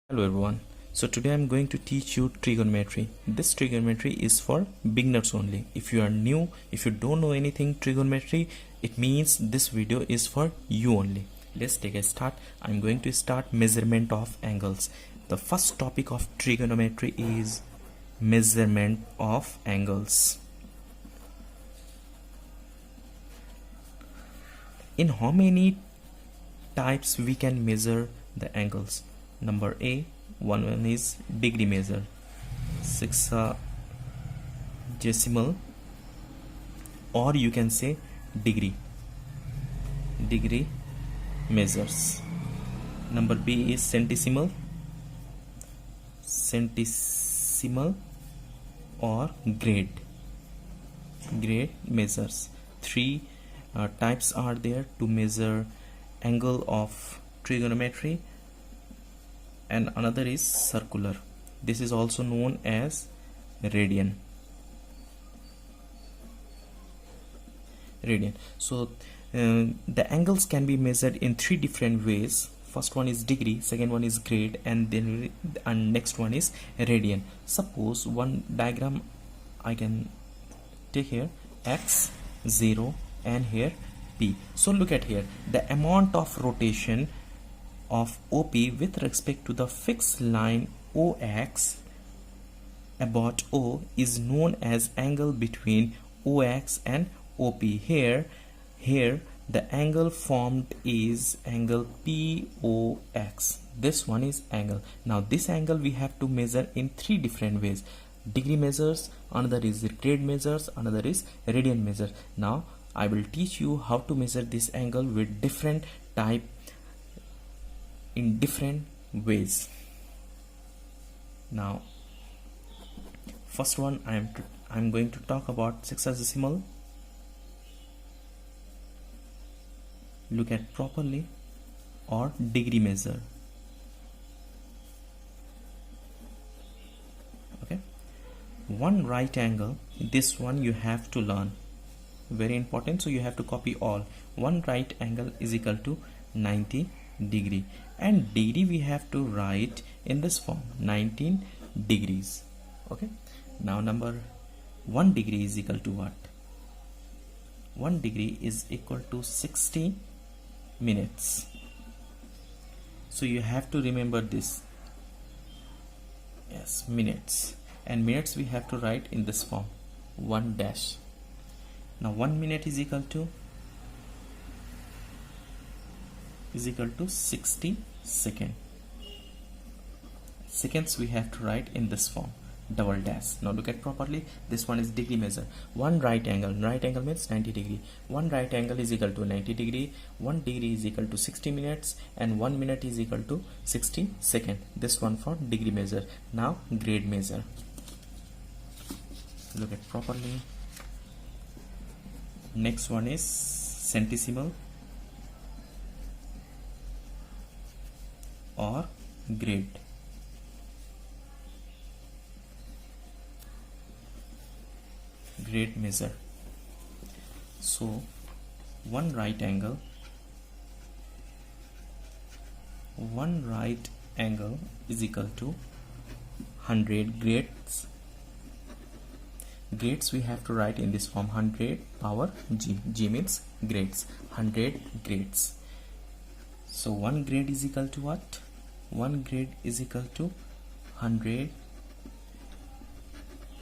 Hello everyone. So today I'm going to teach you trigonometry. This trigonometry is for beginners only. If you are new, if you don't know anything trigonometry, it means this video is for you only. Let's take a start. I'm going to start measurement of angles. The first topic of trigonometry is measurement of angles. In how many types we can measure the angles? Number A, one is degree measure, sexagesimal, or you can say degree measures. Number B is centicimal or grade measures. Three types are there to measure angle of trigonometry, and another is circular. This is also known as radian. So the angles can be measured in three different ways. First one is degree, second one is grade, and next one is radian. Suppose one diagram I can take here, x 0 and here p. So look at here, the amount of rotation of OP with respect to the fixed line OX about O is known as angle between OX and OP. Here the angle formed is angle POX. This one is angle. Now this angle we have to measure in three different ways. Degree measures, another is grade measures, another is radian measure. Now I will teach you how to measure this angle with different type in different ways. Now first one I'm going to talk about sexagesimal. Look at properly, or degree measure. Okay, one right angle, this one you have to learn, very important, so you have to copy all. One right angle is equal to 90 degree, and degree we have to write in this form, 19 degrees. Okay, now number 1 degree is equal to what? 1 degree is equal to 60 minutes. So you have to remember this. Yes, minutes, and minutes we have to write in this form, 1 dash. Now 1 minute is equal to 60 seconds. Seconds we have to write in this form, double dash. Now look at properly, this one is degree measure. One right angle means 90 degree. One right angle is equal to 90 degree. 1 degree is equal to 60 minutes, and 1 minute is equal to 60 seconds. This one for degree measure. Now grade measure. Look at properly. Next one is centicimal or grade. Measure. So one right angle is equal to 100 grades. Grades we have to write in this form, 100 power g. G means grades, 100 grades. So 1 grade is equal to what? 1 grade is equal to 100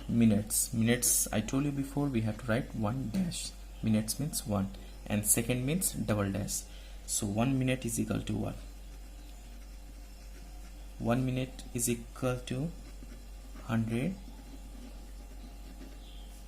minutes. Minutes, I told you before, we have to write 1 dash. Minutes means 1, and second means double dash. So 1 minute is equal to what? 1 minute is equal to 100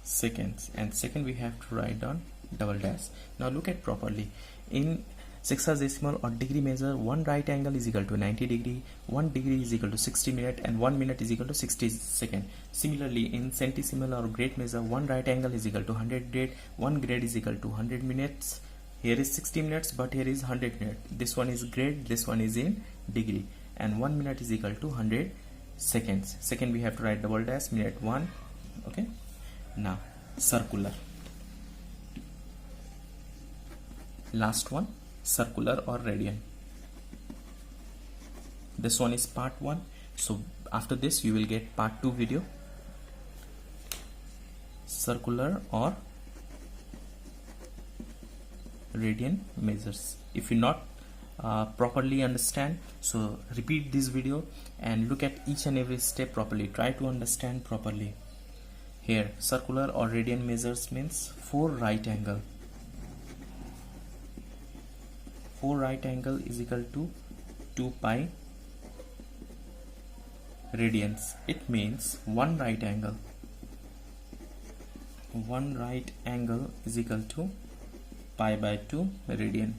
seconds, and second we have to write on double dash. Now look at properly. In sexagesimal or degree measure, one right angle is equal to 90 degree, 1 degree is equal to 60 minutes, and 1 minute is equal to 60 seconds. Similarly, in centicimal or grade measure, one right angle is equal to 100 grade, 1 grade is equal to 100 minutes. Here is 60 minutes, but here is 100 minutes. This one is grade, this one is in degree, and 1 minute is equal to 100 seconds. Second we have to write double dash, minute 1. Okay, now circular. Last one, circular or radian. This one is part 1. So after this you will get part 2 video, circular or radian measures. If you not properly understand, so repeat this video and look at each and every step properly. Try to understand properly. Here circular or radian measures means 4 right angle. 4 right angle is equal to 2 pi radians. It means one right angle is equal to pi by 2 radian.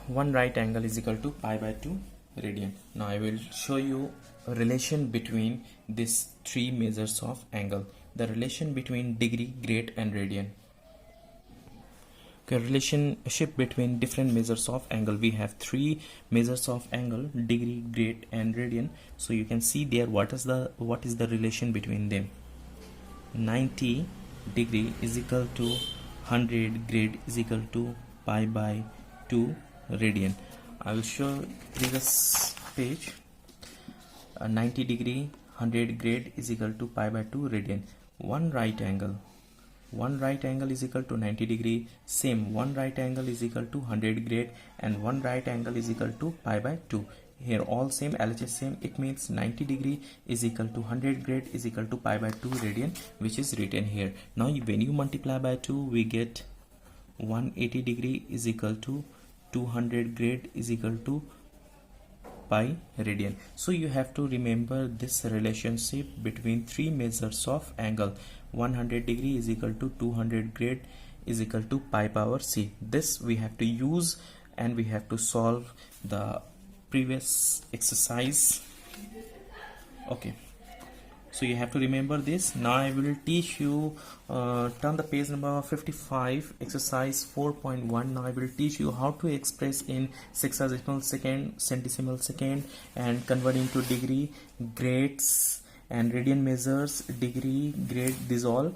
One right angle is equal to pi by 2 radian. Now I will show you a relation between these 3 measures of angle. The relation between degree, grade and radian. Okay, relationship between different measures of angle. We have 3 measures of angle: degree, grade and radian. So you can see there what is the relation between them. 90 degree is equal to 100 grade is equal to pi by 2 radian. I will show previous page. 90 degree 100 grade is equal to pi by 2 radian. One right angle is equal to 90 degree. Same, one right angle is equal to 100 grade and one right angle is equal to pi by 2. Here all same, LHS same. It means 90 degree is equal to 100 grade is equal to pi by 2 radian, which is written here. Now when you multiply by 2, we get 180 degree is equal to 200 grade is equal to pi radian. So you have to remember this relationship between 3 measures of angle. 100 degree is equal to 200 grade is equal to pi power c. This we have to use and we have to solve the previous exercise. Okay, so you have to remember this. Now I will teach you, turn the page number 55, exercise 4.1. Now I will teach you how to express in sexagesimal second, centicimal second, and convert into degree, grades and radian measures, degree, grade, this all.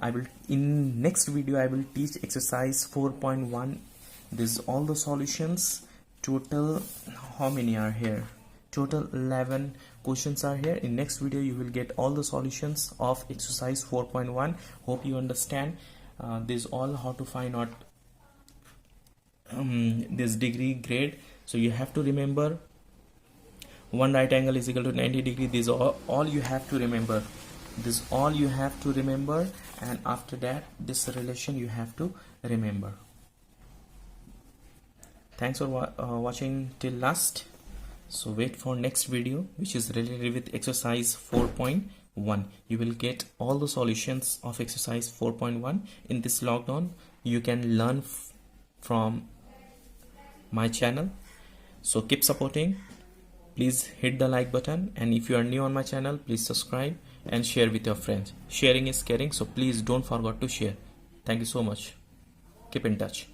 I will, in next video I will teach exercise 4.1. this all the solutions. Total how many are here? Total 11 questions are here. In next video you will get all the solutions of exercise 4.1. hope you understand this all, how to find out this degree, grade. So you have to remember one right angle is equal to 90 degree. This all you have to remember. This all you have to remember, and after that this relation you have to remember. Thanks for watching till last. So wait for next video, which is related with exercise 4.1. You will get all the solutions of exercise 4.1 in this lockdown. You can learn from my channel. So keep supporting. Please hit the like button, and if you are new on my channel, please subscribe and share with your friends. Sharing is caring, so please don't forget to share. Thank you so much. Keep in touch.